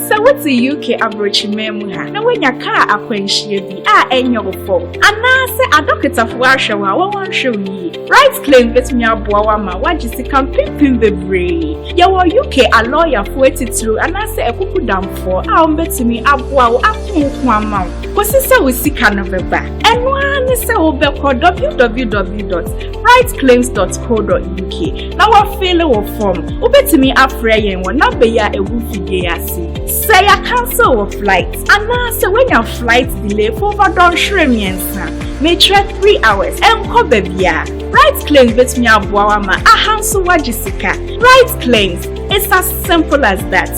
So what's the UK abrochi memuha? Na when your car akwenshie bi enyo fo. Anase adokita fo ahwe wa wan hwe Right claim betumi aboa wa ma wagisi kan pimpin bebre. Ya wo UK a lawyer for etitru anase ekuku damfo a betumi aboa wo afonko ama. Kosi se we sika no beba. Eno ani se wo be ko www.rightclaims.co.uk. Na wa fill wo form. Wo betumi afre yen wo na be ya ewu figye ase. Say a cancel of flights. Anase when your flight delay for over don shiremiensa. May trek 3 hours. Enko bebia. Right claims betumi aboa ma ahanso wagisika. Right claims. It's as simple as that.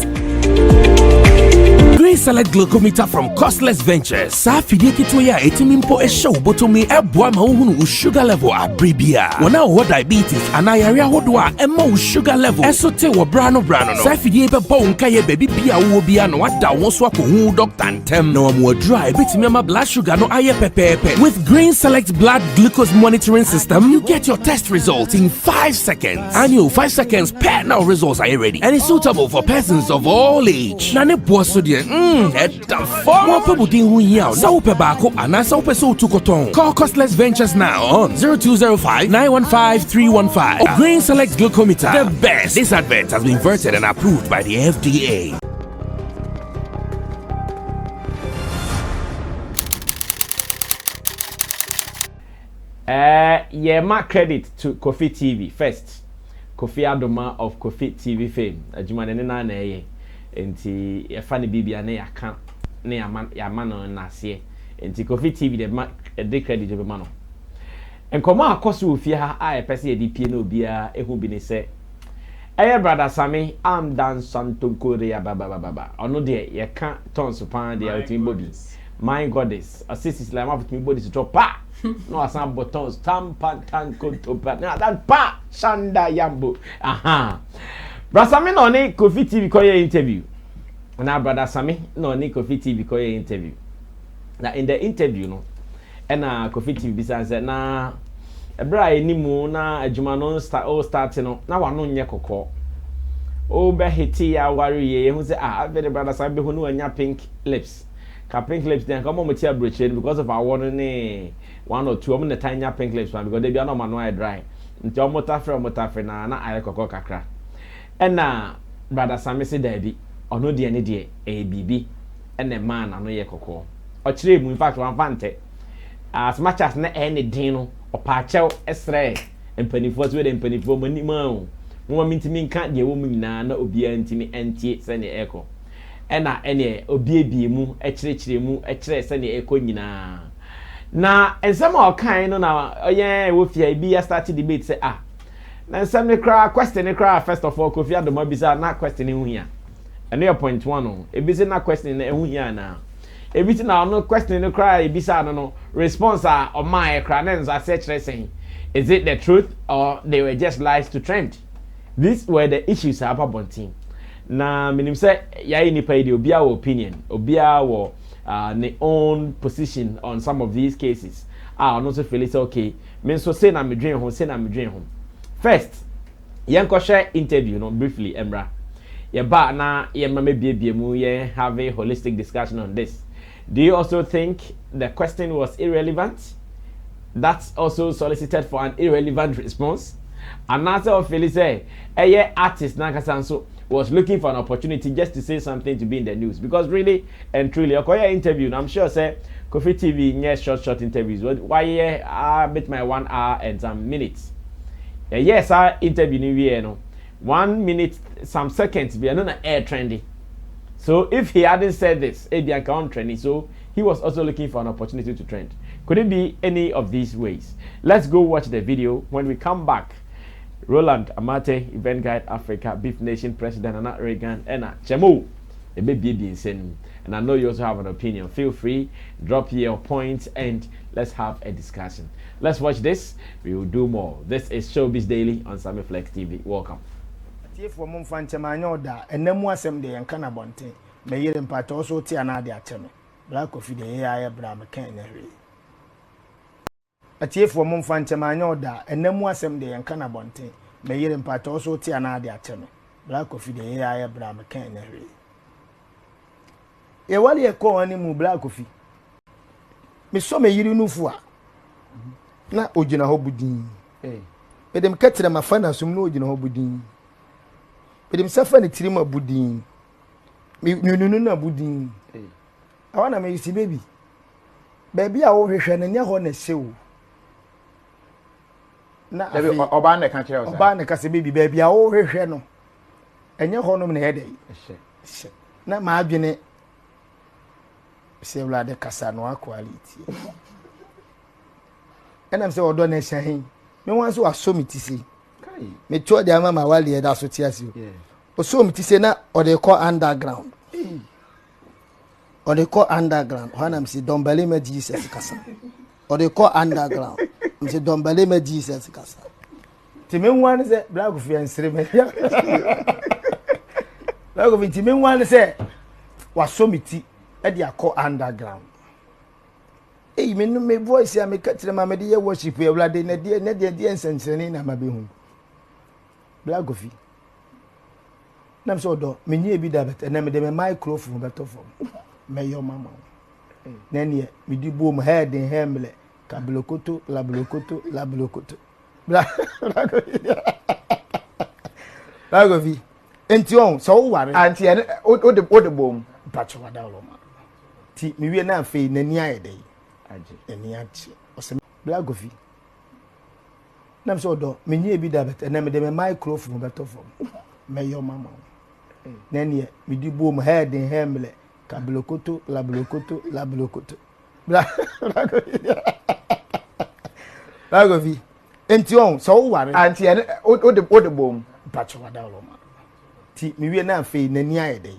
Green Select Glucometer from Costless Ventures. Safidi kitwaya etimimpo show botomi eboa ma uhunu sugar level abribia. Wana ho diabetes anayarea hodwa emma sugar level. Esote wo brano no. Safidi epepo nkaye baby bia wo bia no wada won so akohu doctor ntem. Na wo dry betimi ma blood sugar no aye pepepe. With Green Select blood glucose monitoring system, you get your test results in 5 seconds. And you 5 seconds per now results are ready. And it's suitable for persons of all age. Na ne boa so de at the form of Call Costless Ventures now on 0205-915-315. Green Select Glucometer, the best. This advert has been vetted and approved by the FDA. Yeah, my credit to Kofi TV first. Kofi Adoma of Kofi TV fame. Ajumane enti yefani bibia na yaka na yamano na ase enti Kofi TV de credit be mano enkomo akoso ofie ha a pese yedi pie na obia ehu bi ne se eye brother Sammy am dan santo korea baba ono de yeka tons pan de ultimate body my goddess assist islam of ultimate body to pa no asan buttons tampan tanko to pa na dan pa shanda yambo aha Brother Sammy no ni Kofi TV koye interview. Na brother Sammy no ni Kofi TV koye interview. Na in the interview no, na Kofi TV bisa say na ebra enimu na adwuma no start no na wano nye kokko. O be hiti ya wari ye hu say very brother Sammy be hu no anya pink lips. Ka pink lips then come on metia broche because of our one ne 1 or 2 am na tanya pink lips because they be no man no dry. Nti o motafre na aye kokko kakra. Ena brother Sammy say dabi ono de ne de bibi ene man ano ye kokko o kire mu in fact wan fante as much as na any din no opaachew esre empanifo so de empanifo mani ma o mo mintimi nka de wo mu nyina na obia ntimi entie se ne eko ena ene obiebie mu ekire mu ekire se ne eko nyina na ensema o kan no na oye wo fia bi ya start debate say na nsem ne kra question ne kra first of all Kofi Adoma bisa na question hu hia ene your point 1 no ebisi na question na hu hia na ebiti na no question ne kra ebisa no response o my kra na nza say kire saying is it the truth or they were just lies to trend. These were the issues about bonting na minim say yayi ni pay the obia opinion obia wo ne own position on some of these cases no so feel say okay me so say na me dwen ho first yanko share interview no briefly Embra ye ba na ye mama biebie mu ye have a holistic discussion on this. Do you also think the question was irrelevant? That's also solicited for an irrelevant response. Another of Philly say a artist Nakasanso was looking for an opportunity just to say something to be in the news because really and truly a interview I'm sure say Kofi TV yes short interviews why I bet my 1 hour and some minutes. Yes, I interview ni no 1 minute some seconds be no air trendy. So if he hadn't said this, Ebian can trendy. So he was also looking for an opportunity to trend. Could it be any of these ways? Let's go watch the video. When we come back, Roland Amate, Event Guide Africa, Beef Nation President, Anna Reagan, and Chemo, a baby insane. And I know you also have an opinion. Feel free, drop your points, and let's have a discussion. Let's watch this. We will do more. This is Showbiz Daily on Sammy Flex TV. Welcome. If we move from Chamanyoda and then more some day and Canabonte, may you impart also Tiana de Acheme, Black Coffee the AI Bram Canary. But if we move from Chamanyoda and then more some day and Canabonte, may you impart also Tiana de Acheme, Black Coffee the AI Bram Canary. e wale e ko ani mu Black Coffee me so me yiri nufu a na ogina ho budin edem katira mafa na sum na ogina ho budin edem safa ne tirima budin me nunu na budin awana me yisi baby a wo hwehwe na nya ho na sewu na Baby, oba na ka kire o oba na ka se baby a wo hwehwe no enya ho no na yede na ma adwene se wla de kasa no quality enam se odo na shahin me wan so aso mitisi kai me cho de ama ma wale da so tiasi o so mitisi na o de call underground o de call underground hanam se dombale ma Jesus kasa o de call underground me se dombale ma Jesus kasa ti me wan se Black Coffee ensere me Black Coffee ti me wan se wa so miti e de akọ underground me no me voice ya me katire ma me de ye worship ya wlade na de ensensene na ma be hu Black Coffee nam so do me nyi bi da bet na me de me microphone beto fom me yo mama na ne me di boom head in hemle ka blokoto la Black Coffee enti on so ware anti o de boom pacho wada lo ma ti mi wie na fe nani ayede aje eni ache o se Black Coffee nam so do me nyi bi da bet na me de me microphone beto fom me yo mama na ne me di boom head in hemle ka blokoto la Black Coffee enti on so ware anti o de boom pacho wada lo ma ti mi wie na fe nani ayede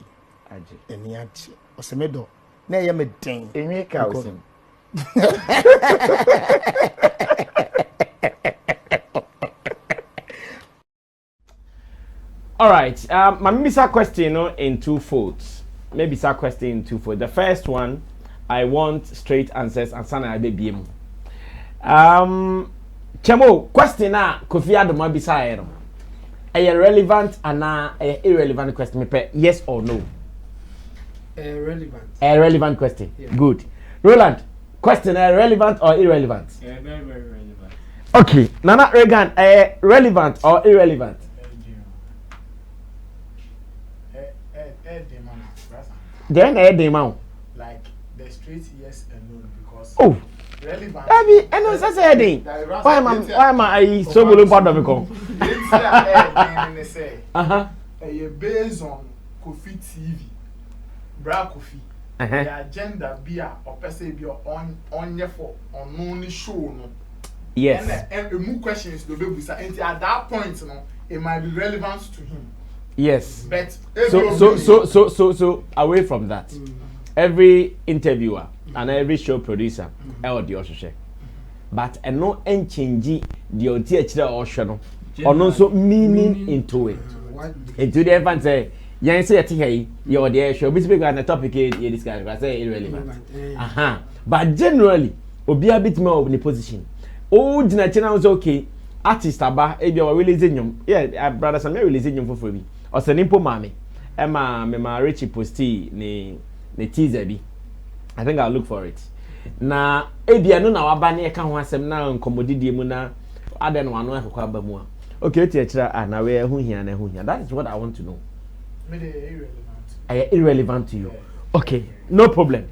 aje eni ache o se me do na ye me den enwe ka osim All right. My misa question in two folds. Maybe sa question in two folds. The first one, I want straight answers and sana I be Chemo, question na Kofi Adoma bisa ero. A relevant and a irrelevant question. Me yes or no? Relevant. A relevant question. Yeah. Good. Roland, question relevant or irrelevant? Very, very relevant. Okay. Nana Regan, relevant or irrelevant? Then Like the straight yes and no because relevant. Abi, I know that's a heading. Why am I so blue part of it? Based on Coffee TV, Black Coffee. The agenda be a person be on your for on only show no. Yes. And more questions the baby and at that point no, it might be relevant to him. Yes. But so away from that, every interviewer and every show producer, the also but no change the or also meaning into it. Into the event say, "Yan say hey, you're the show. This big on the topic you discuss. I say irrelevant. But generally, obi a bit more of the position. Oh, Jina China was okay. Artist aba, ebi o releasing yum. Yeah, brother Sammy releasing yum for free. O se nimpo mame. Emma me ma Richie posti ne teaser bi. I think I'll look for it. Na ebi anu na waba na e ka ho asem na nkomodidie mu na ade no anu akwa ba mu a. Okay, ti akira na we hu hia na hu hia. That is what I want to know. Irrelevant to you. Okay, no problem.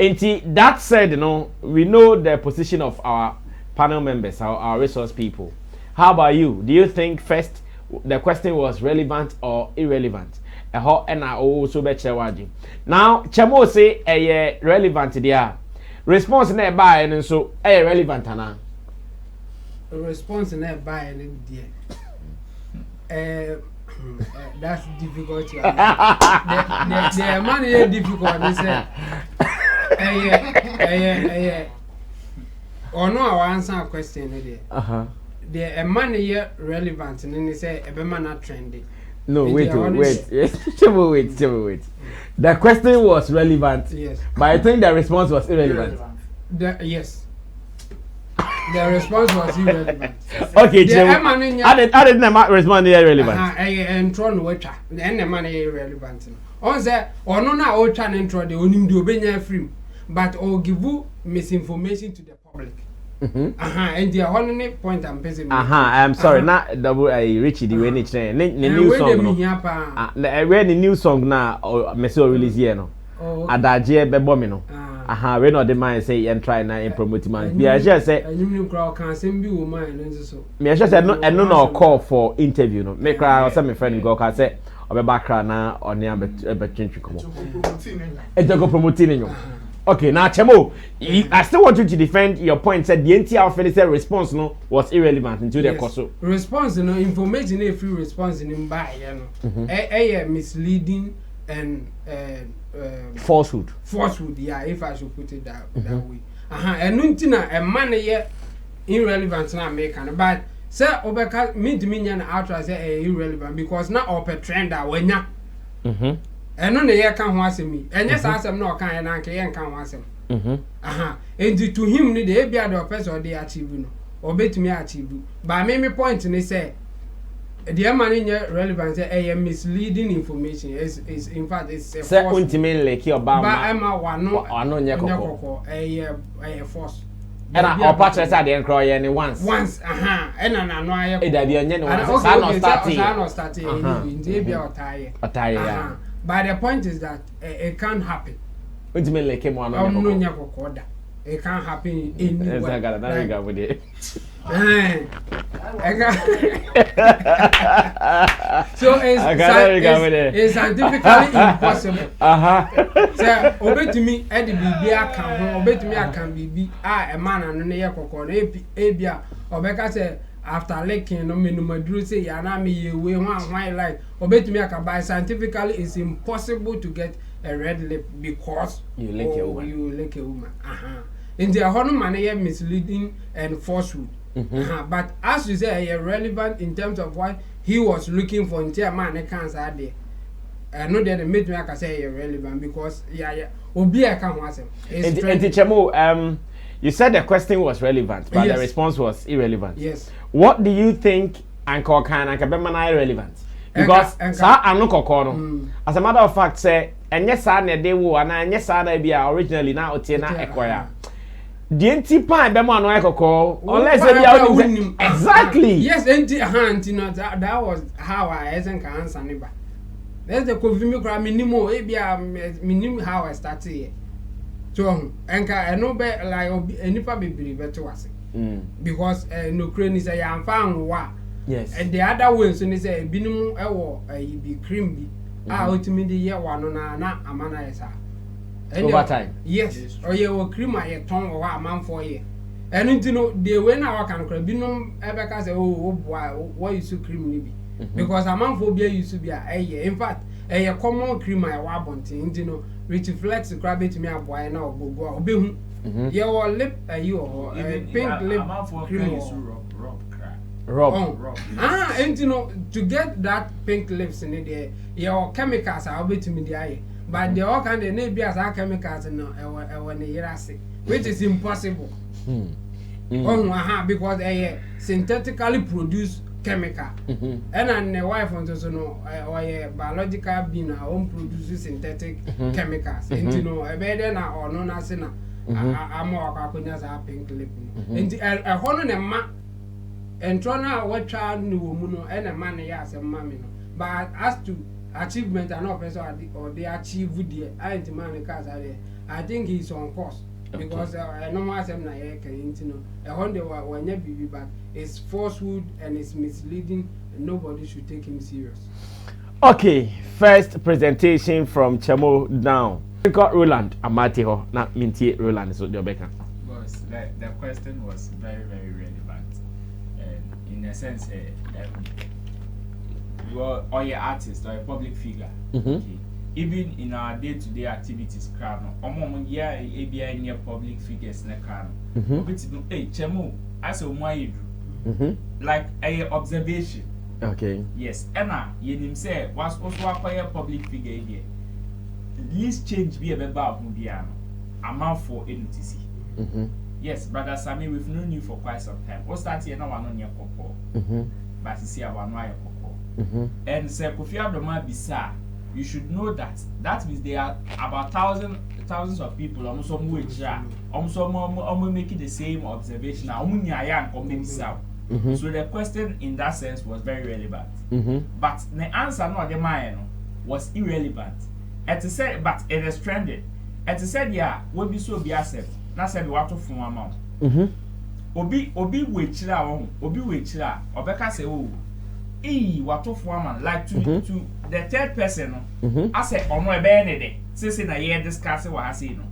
And that said, we know the position of our panel members, our resource people. How about you? Do you think first the question was relevant or irrelevant? And I also bet you. Now, Chamo say a relevant there. Response nearby and so a relevant ana. Response nearby and dear. That's difficult. The money is difficult. Or no, I answer a question. The money is relevant, and then they say a man not trendy. No, wait. The question was relevant. Yes. But I think the response was irrelevant. Yes. The response was irrelevant. Okay, I didn't respond irrelevant. And Tron Water, and the money is irrelevant. On say ono na o try intro de onim de obenya free but or give you misinformation to the public. And the only point I'm paying. I'm sorry, not double Richie the way it's the new song. When the new song now or Messi release here no. Adaje bebomino. We no the man say and try na in promote man. Be I just say you crowd can send be woman so. Me I just say no call for interview no. Make cry or say my friend go can say obebakra na oni abetwentwe komo. E go promoting you. Okay, now Chemo, I still want you to defend your point. Said the NTR Felix response no was irrelevant into the course. Response no information a free response in buy misleading and falsehood. Falsehood, yeah, if I should put it that way. And nuntina a man irrelevant na American, but sir Obeka me to me and outright say irrelevant because now up a trend that when ya. And no ye can want me. And yes, I am no kind and can want him. And to him, the ABI the person they achieve no, or bet me achieve. But me point and they say the money relevant misleading information is in fact it's a false. Ultimately, Obama. But Emma one no, I know nyako a force. And our partners are the encroy any once. And I know I have a starting. But the point is that it can't happen. Ultimately, came one it can't happen anywhere. So it's scientifically impossible. So obey to me, Eddie be a can obey to me. I can be a man and near cocoa. Abia Obeka said after licking no minimum drew say Yanami we want my life. Obey to me. I can buy scientifically. It's impossible to get a red lip because you lick a woman. You lick a woman. In the honor manner misleading and falsehood. But as you say, relevant in terms of what he was looking for in terms man can't say there. I know that the made me I can say irrelevant because Obi I can't want him. And you said the question was relevant, but the response was irrelevant. Yes. What do you think Uncle Khan and Kabemana irrelevant? Because I'm not Kokono. As a matter of fact, say, and yes, I they will, and yes, I be originally now Otina Equire. The NT pine Bema no Ekoko, unless they are exactly. Yes, NT hand, that was how I can answer neighbor. There's the Kovimi minimum, minimum how I started here. So, I know better like any public believe to us. Because no crane is a young found what. Yes. And the other way, so they say, Binum, be creamy. Ultimately, yeah, one on a man. Over time. Yes. Or you will cream my tongue or a man for you. And you know, they went our can Binum ever can say, oh, why you so creamy? Because a man for beer used to be a year. In fact, a common cream I want, you know, which reflects the crab to me a boy now go be your lip you pink lip cream. Rob. And you know, to get that pink lips in it, your chemicals are be to me the eye. But they all kind of maybe as our chemicals when they sick, which is impossible. Because a synthetically produced chemical. And the wife wants to know or biological being our own produces synthetic chemicals. And you know, a better or no nasina. I'm more calculated as pink lip. And a honor and ma and Trona what child knew woman and a man yes and mammy. But as to achievement and not or they achieve with the anti-man cars are there. I think he's on course because I know myself na can you know a Honda when you be but it's falsehood and it's misleading and nobody should take him serious. Okay, first presentation from Chemo down. We got Roland Amatiho, not Minty Roland so Jobeka. Boss, the question was very, very relevant. And in a sense you are your artist or a public figure. Okay. Even in our day-to-day activities, ABI public figures in the crown. Hey, Chemo, as a why like a observation. Okay. Yes, Emma, you say was also a public figure here. Least change be about Mudiano. Amount for NTC. Yes, brother Sammy, we've known you for quite some time. What's that here now? On your cocoa. But you see, I want my cocoa. And say, Kofi Abdoma Bisa, you should know that means there are about thousands of people almost making the same observation. So the question in that sense was very relevant. But the answer not the mind was irrelevant. It said, but it is trended. It said, yeah, will be so be accept. Now said what to from amount. Obi wechira Obeka say, oh, what to from man like to the third person. I said, oh no, say na here discussing what I say no.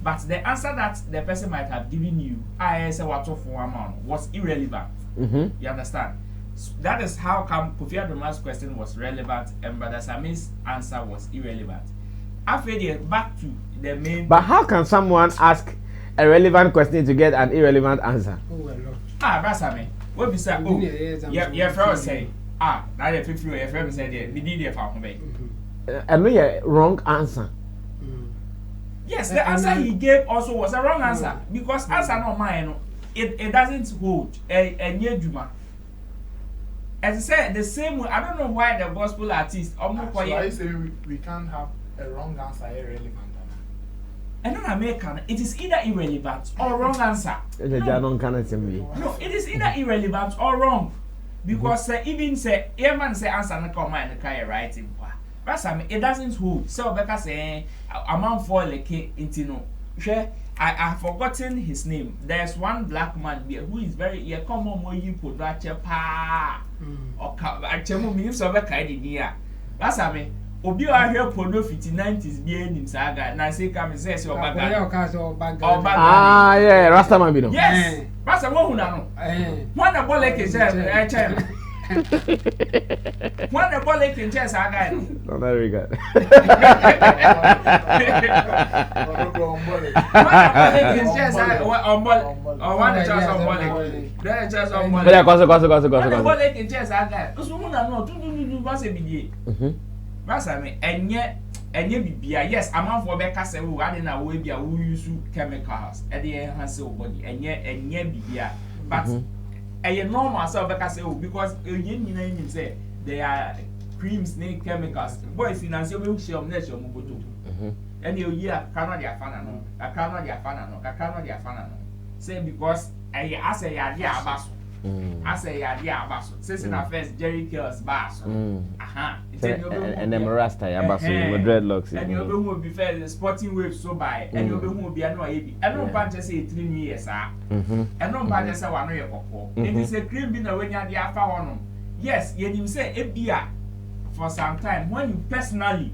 But the answer that the person might have given you, I say what to from man was irrelevant. You understand? So that is how come Kofi Aduma's question was relevant and Brother Sammy's answer was irrelevant. After back to the main. But how can someone ask a relevant question to get an irrelevant answer? Brother Sammy, what be said? Oh, your friend say, now the 50 your friend said, we need your family. And we a wrong answer. Yes, the answer he gave also was a wrong answer because answer not mine. It doesn't hold a near Juma. As I said, the same way, I don't know why the gospel artist so are you saying we can't have a wrong answer irrelevant? And non American, it is either irrelevant or wrong answer. No, it is either irrelevant or wrong. Because even say man say answer na come and carry writing. But it doesn't hold. So Becca say amount for like into no. I have forgotten his name. There's one black man there who is very common more you put that pa or actually means of a kind idea. That's I mean. Obi wa here porno 90s be in saga na say come say so baga. Ah yeah, Rastaman be no. Yes. Rasta wo huna no. One the ball like China. One the ball like China saga no. No, very good. Enye bibia yes amount for be kase wo ade na wo bia wo use chemicals e dey enhance your body enye bibia but eye normal so be kase wo because enye nyina nim say there are creams ne chemicals boys in anse we share na share mo boto ene oyi aka no dia fana no say because eye ase ya dia abaso say na first Jerry Kills bass. And them Rasta ya basso with dreadlocks. And you will be fair sporting waves so by and you will be no AB. I don't want to say 3 years, and no bad as I want your cocoa. It is a cream bin when you are the alpha one. Yes, you say a beer for some time when you personally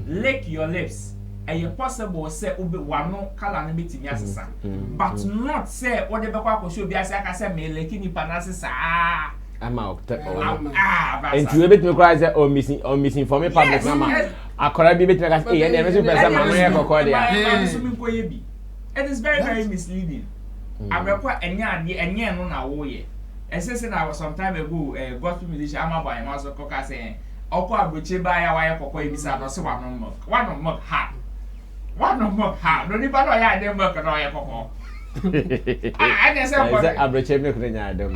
lick your lips. And you possible say ube wano kala meeting yasasa, but not say what the Bako should be as I say me lekini panasisa. I'm out. And to be cry say or missing for me public mama. I could be better as and every person it is very misleading. I report enya no na wo ye. And since I was some time ago gospel musician ama boy ma so koka say okwa abroche ba ya wa ya kokko ebisa no se one more ha. One more ha. No ni ba no ya dem work no ya kokko. I just say abroche milk no nya dem.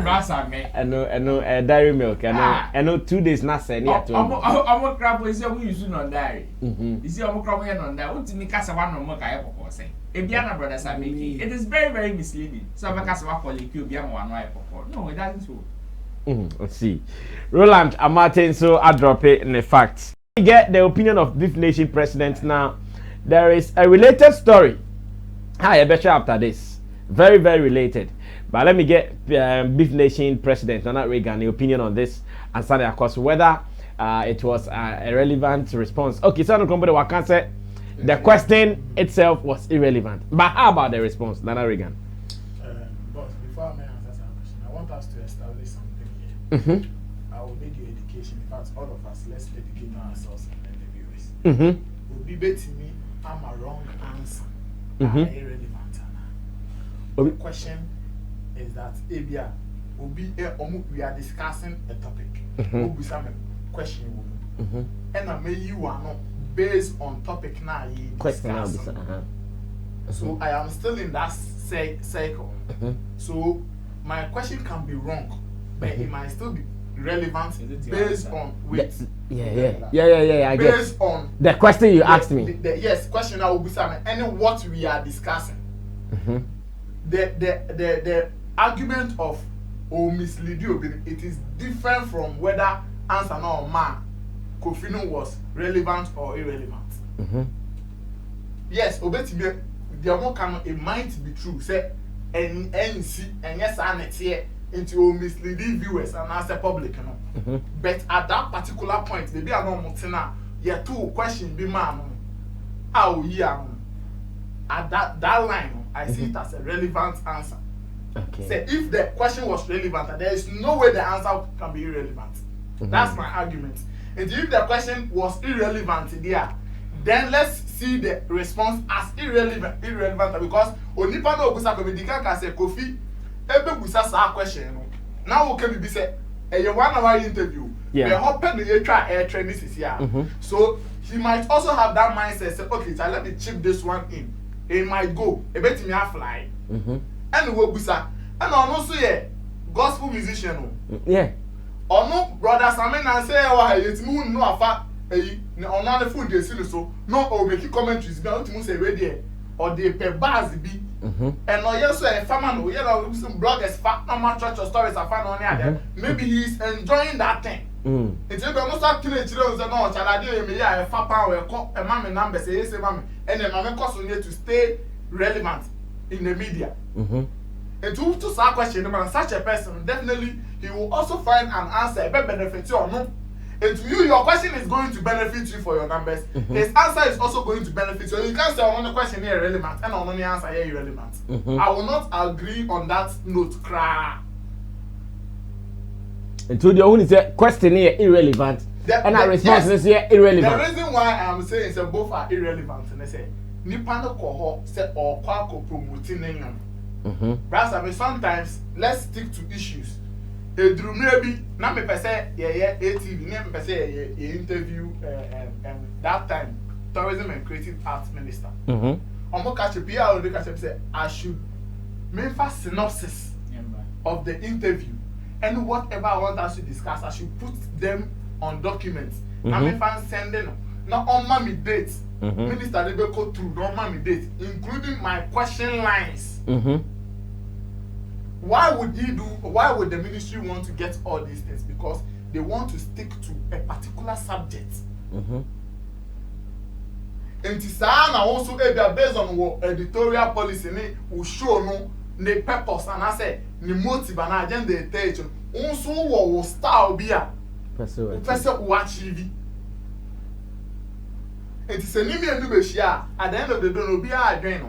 Rasa me. Eno dairy milk. Eno 2 days na say ni ato. Omo crab is we use no dairy. You see omo crab here no dairy. Untimi ka say one more ka ya kokko say. Ebiana brother Sammy. It is very very misleading. So I ka say wa call you obi am one ya kokko. No, it doesn't so. Let's see. Roland Amatin, so I drop it in the facts. We get the opinion of Beef Nation president now. There is a related story. I bet you after this. Very, very related. But let me get Beef Nation president Ronald Reagan the opinion on this and Sunday, of course, whether it was a relevant response. Okay, so I can say the question itself was irrelevant. But how about the response, Ronald Reagan? Boss, before I answer that question, I want us to establish something here. I will need your education. In fact, all of us, let's educate ourselves and the viewers. Will be betting me, I'm a wrong answer. Irrelevant. The question is that Abia will be we are discussing a topic. Will be some question. And I may you are not based on topic now. So I am still in that cycle. So my question can be wrong, but it might still be relevant Is it your based answer? on wait. Yeah. I get Based on the question you asked me. Yes, question I will be saying and what we are discussing. The argument of mislead you, it is different from whether answer no man Kofino was relevant or irrelevant. Yes, obetime the more can it might be true. Say NC and yes, and it's here into misleading viewers and as a public, But at that particular point, maybe I know Mutina, yeah, two questions be man. How at that line, I see it as a relevant answer. Okay. Say if the question was relevant, there is no way the answer can be irrelevant. That's my argument. And if the question was irrelevant there, then let's see the response as irrelevant because onipa no obusa comedian can say Kofi ebe busa sa question no. Now we can be say a 1 hour interview. Yeah. We hope the try air training is here. So he might also have that mindset say okay, so let me chip this one in. It might go. E bet me fly. And we busa. And also yeah, gospel musician. Yeah. Ono brother Sammy na say wa yetimu no afa na ono na phone dey see so no o make commentaries be o timu say we there or dey per bars bi and no yes so e farmer no you know some bloggers fa normal church stories afa no there maybe he is enjoying that thing it's be almost like kile chire say no chala dey me ya e fa pa we ko e ma me number say yes ma me and e ma me cost to stay relevant in the media and to start question about such a person, definitely he will also find an answer, benefit you or no. And to you, your question is going to benefit you for your numbers. His answer is also going to benefit you. You can't say on the question here irrelevant and on the answer here irrelevant. I will not agree on that note. And to the only question here irrelevant and our response is here irrelevant. The reason why I'm saying is that both are irrelevant. And they say, Nipano koho say or kwako promoting. But I mean, sometimes let's stick to issues. Drew maybe na me pese yeah ATV na me pese interview that time tourism and creative arts minister. Omo catch PR dey catch say I should make a synopsis of the interview and whatever I want us to discuss I should put them on documents. Na me fan sending no on my date. Minister dey go through on my date including my question lines. Why would the ministry want to get all these things? Because they want to stick to a particular subject. And Tisana also based on what editorial policy will show no the purpose and I say the motive and agenda attention. Also will style be a person watch TV. It is a name and do at the end of the day no be a drain.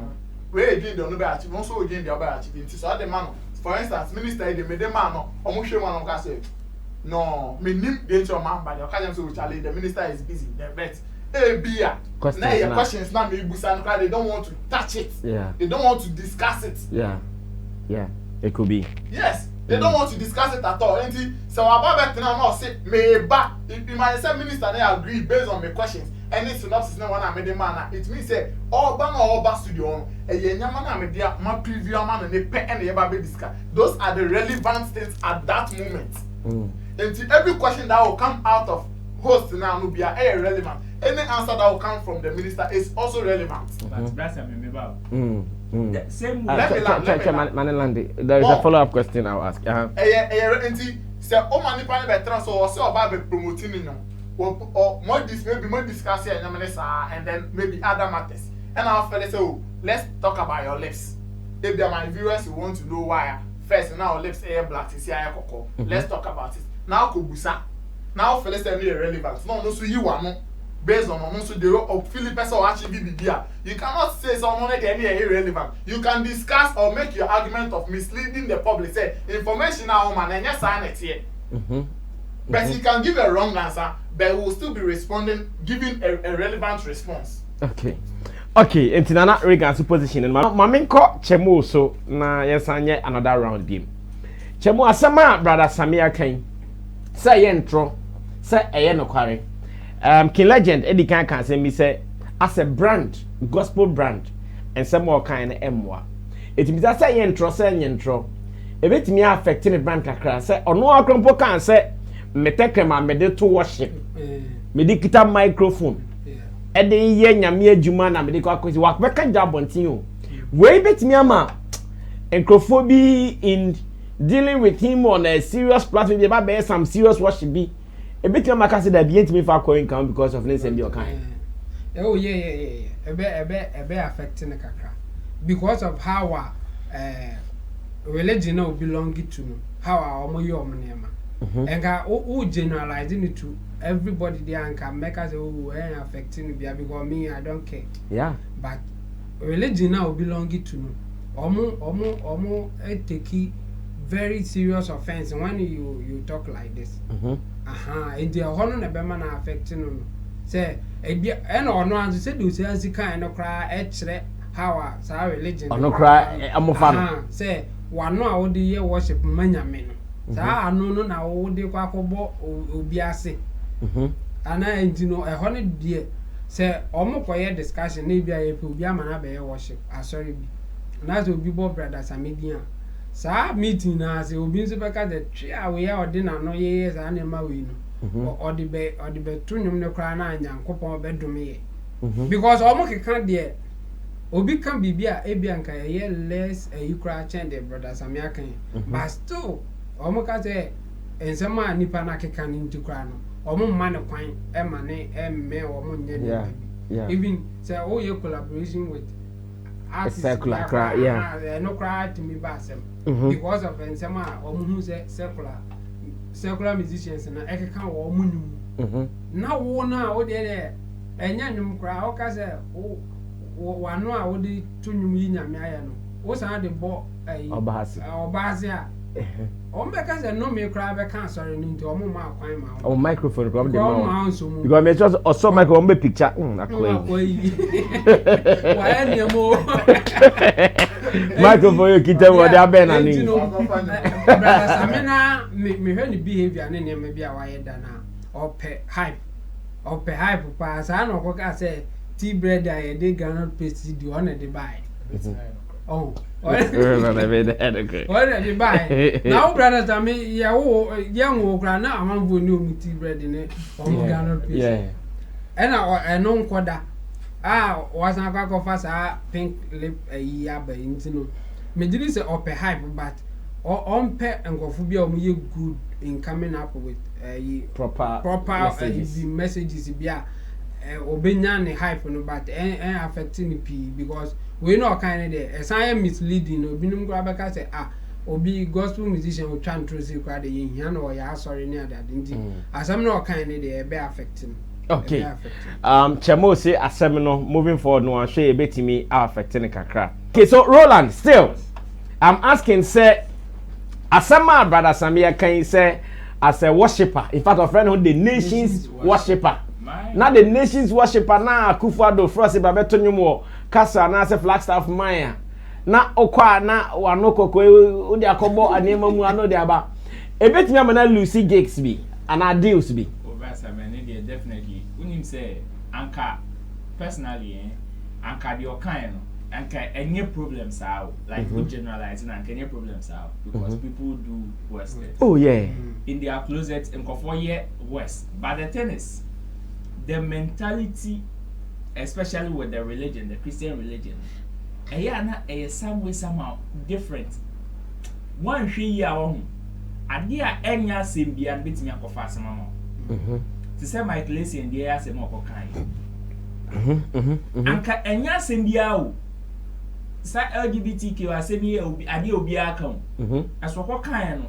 Where again don't be achieve also again the other achievement. So the man. For instance, minister they made the man omushe one of say no me nim dey man by the occasion so Charlie the minister is busy the vet bia now your questions now me busa because they don't want to touch it. They don't want to discuss it. It could be. Yes, they don't want to discuss it at all. And so about now say me ba if my minister they agree based on my questions any synopsis na one I made the man it means say all ba studio my preview man and pe and eba be discuss. Those are the relevant things at that moment. And every question that will come out of host now will be irrelevant. Any answer that will come from the minister is also relevant. But that's a member. Same there is a follow-up question I'll ask. Say o mani pa be trans so say oba be promoting no or more discuss here and then maybe other matters. And I'll say, oh, let's talk about your lips. If my viewers want to know why, first now lips air black, let's talk about it. Now Kubusa. Now fellas say irrelevant. No, so you are no based on also the of Philippines or actually BBBia. You cannot say someone any irrelevant. You can discuss or make your argument of misleading the public. Say information now man and yes it here. But you can give a wrong answer, but will still be responding, giving a relevant response. Okay, and Nana Regan's position and my main call Chemo so na yes another round game. Chemo asama brother Sammy came. Say intro, say no quarry. King Legend Eddie can say me say as a brand, gospel brand, and some more kind of emwa. It means that say intro, say intro. A bit me affecting the brand kakra say or no akrompo can say me take ma me de to worship me de kita microphone e de ye nyame adwuma na me de kwa kwesi wa beka jabontin o we betimi ama enkrofo in dealing with him on a serious platform dey ba some serious worship be e betimi ama ka say that be entimi fa calling count because of name be okan oh yeah ebe affecting kakra because of how religion now belong to no how our omo nema enga o generalizing it to everybody there and can make us oh affecting because me I don't care but religion now belong to no omo take very serious offense when you talk like this and the honor na be man affecting no say and no answer say do say as kind no cry e how our religion no cry amofan say one no wo dey worship manyame no sa anu no na wo dey kwa kobo obi ase ana entino e hono die say omokoye discussion na bia ye pe obi amana be worship asori bi na so obi bo brother Sammy sa meeting na say obi nso beka the tria we ya odi na no ye za na ma we no odi be tunum ne kra na anyankopon be dome ye because omokeka de obi kan bibia ebia nka ye less you cry change the brother Sammy akan but still omoka say ensema nipa na keka ni ntukra no omo ma ne kwan e ma ne emme omo nye ne even say oh ye collaboration with secular cry no cry to me basem because of ensema omo hu say secular musicians na ekeka wo omo num na wo na wo de enya nyum kra o ka say wano a wo de tunum yi nyame aya no wo san de bo obahase a o mbeka say no me kra be kan sorry no nti o mo ma kwan ma o microphone problem dey ma because me just also microphone be picture akwai wa eni mo microphone you kita wo dey aben na ni brother Sammy na me hwe ni behavior ne ne me bia wa ye da na ope hype pa sa na ko ka say tea bread I dey Ghana paste the one dey buy oh dey buy now brother Sammy ya wo kra na amanfo ni omu tea bread ne on Ghana paste eno nkoda wasan kwa fa pink lip ya ba intino me did say ope hype but on pe enkofu bia omu ye good in coming up with proper messages bia obenya ne hype no but affecting p because we know kind there esan misleading obinum go abeka say obi gospel musician o try to say kwa de yin na o ya sorry ne ada ndi asam no kind there be affecting okay chemo say asem no moving forward no ahwe ebetimi affecting kakra okay so Roland still I'm asking say asema brother Sammy can say as a worshipper in fact a friend who the nation's worshipper now the nation's worshipper na Akufo-Addo frose ba beto nyumo kasa na se Flagstaff maya na okwa na wanokoko odi akobo anema mu ano de aba ebetimi amana Lucy gigs bi ana deals bi over Sammy definitely unim say anka personally anka the okan no anka any problems are like we generalizing anka any problems are because people do worse oh yeah in their closet in for year worse but the thing is the mentality especially with the religion the Christian religion some way somehow different one year on adia enya sembia betimi akofa asema to say my place in the asema okokan anka enya sembia o sa LGBTQ asemi ade obi aka o asoko kan no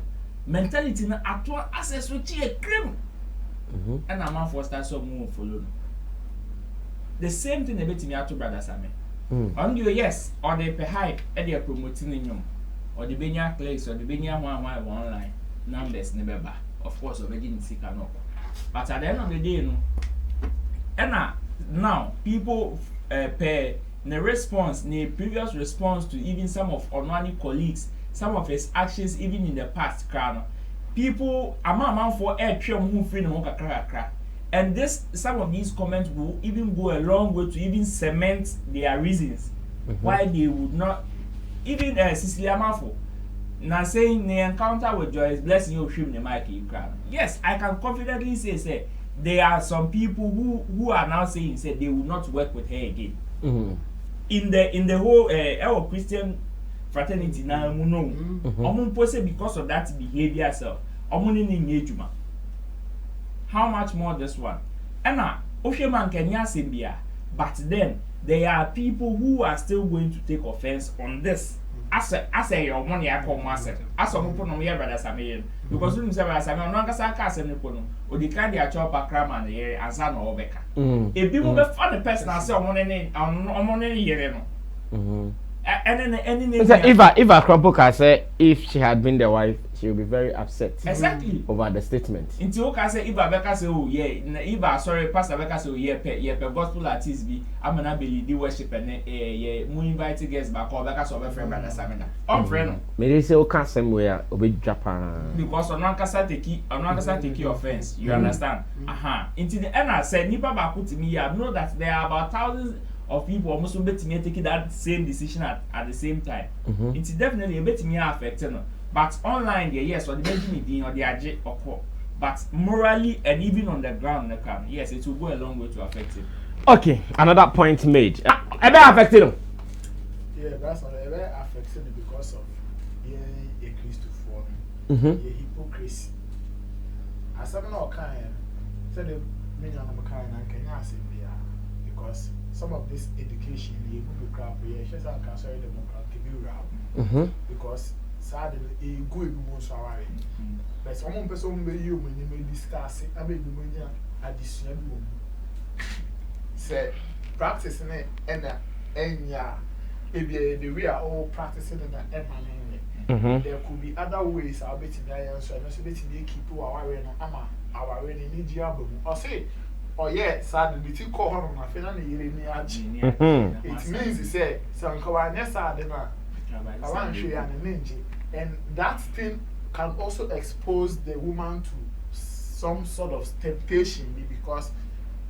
mentality na ato access to tie krem and a man for start some move follow the same thing about me ato brother Sammy on you yes or the hype and they promoting nyom or the benya clicks or the benya one online numbers never ba of course already in sika no but at the end of the day no and now people pay the response the previous response to even some of Onwani colleagues some of his actions even in the past crowd people among for air who free no kakra and this some of these comments will even go a long way to even cement their reasons why they would not even Cecilia Mafo now saying the encounter with Joy is blessing you with the mic you cry. Yes, I can confidently say there are some people who are now saying say they will not work with her again. In the whole our Christian fraternity now because of that behavior self. How much more this one? And now Osheman Kenya Simbia, but then there are people who are still going to take offense on this. As your money I call master. As a mupon on here, brother Sammy, because you say, I'm not going to cast any pono, or the kind of chop a cram and the air and son or Becca. If people were funny person, I saw one any year. And Eva Kropoka said if she had been the wife, she would be very upset. Exactly. Over the statement. Until I say Eva Becca say, oh yeah, Eva sorry, Pastor Becca say, oh yeah, gospel artist be I'm gonna be the worship and yeah, we invite guests back or Becca so friend brother Sammy. Friend. Maybe say okay somewhere obi Japan. Because on one take offense. You understand? Until the end I said Nipa Baku to me, I know that there are about thousands of people almost betting taking that same decision at the same time. It's definitely a bit me affected. But online, yes, or the making or the AJ or call. But morally and even on the ground, yes, it will go a long way to affect it. Okay, another point made. Ever affected him? Yeah, that's not ever affected because of a Christopher, hypocrisy. As I'm not kind, said the many of them kind and can ask because some of this education, you will crap, she's a cancer democrat, because sadly, a good most are but some person may you when you may discuss it, I may be when you additional room. Say, practicing it and yeah, maybe we are all practicing in the there could be other ways I'll bet in the answer, and so bet in the keep our way, our way in the album. Or say, oh yeah, sadly, we call her on my finale in the it means to say, some Kawanes are the man, and that thing can also expose the woman to some sort of temptation because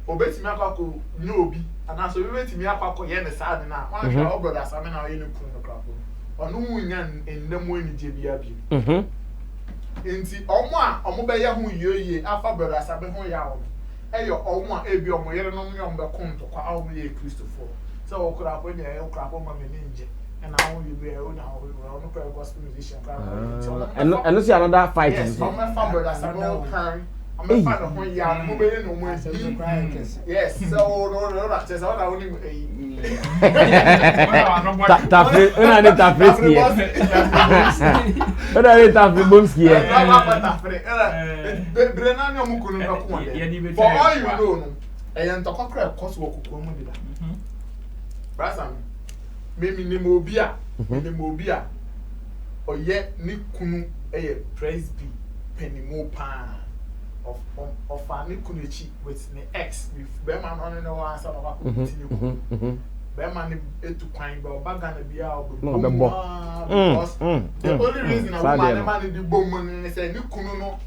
obeti me akako nyobi and also obeti me akako ye ne sad na one sha brother Sammy na ye ne kun no krapo onu wunya ndem wani je bia bi enti omo be ye hu yeye afa brother Sammy hu ya o eyo omo ebi omo yere no me ombe kun to kwa omo ye Christopher so okura ko nya okura ko ma me ninje and now you be on a gospel musician. And see another fight. Yes, I'm a fan brother Sammy carry. I'm a fan of when you are moving no more. Yes, so no, that's just what I only for all you know, and to conquer cost work. Maybe Nemobia, or yet Nikunu a praise be penny more pan of Nikunichi with the ex with Berman on and one son of a continue. Berman to climb or Bagana be out because the only reason I want to do Bowman and say Nikuno,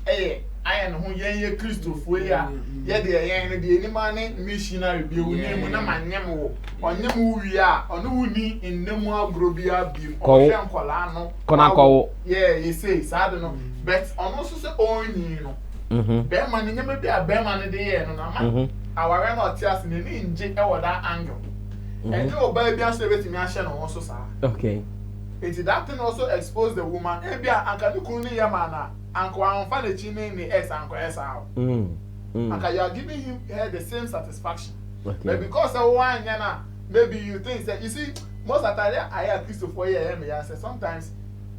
I am who ye Christopher, yet the any money missionary be name my name on Nemu we are on Uni in Nemo Grobia beam or Colano Conaco. Yeah, you say, I don't know, but on also say, oh, you know, Bearman never be a Bearman a day, and our rental tears in the ninja or that angle. And no baby, I say, me, I shall also, sir. Okay. It's that thing also expose the woman, and be a Kuni Yamana. Uncle, I'm finding the ex Uncle S out. Uncle, you are giving her the same satisfaction. But because of one, Yana, maybe you think that you see, most of the time I have Christopher here, I say sometimes,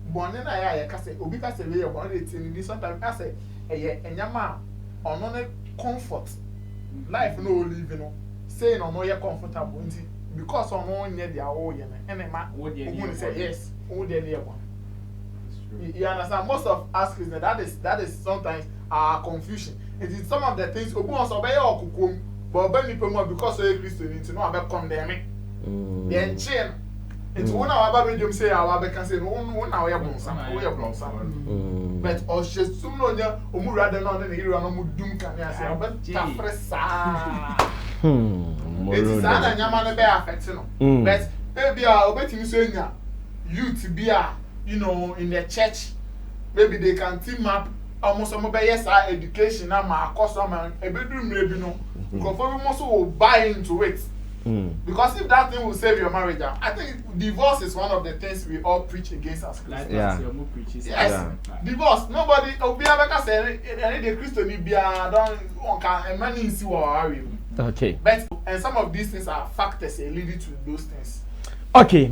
born in I say, because the way you're born, it's sometimes I say, and Yama, on only comfort, life no living, saying on your comfortable, because on one year they are all, and a man would say yes, all the near one. You understand? Most of us Christians, that is sometimes our confusion. It is some of the things we want to obey or kukum, but when people because of Christian, to know about condemning. Then chain. It's one our Bible say our Bible can say one our blossom, but or just soon on ya, rather not in the area no doom can say, but tafresa. It's sad and Yaman be affecting. But maybe I'll bet you saying you to be a you know, in the church, maybe they can team up almost some yes education and my custom and a bedroom maybe no. Because we also will buy into it. Because if that thing will save your marriage, I think divorce is one of the things we all preach against as Christians. Yes, divorce. Nobody. Obiabeka say any the Christian be don't can money in see what. Okay. But and some of these things are factors leading to those things. Okay,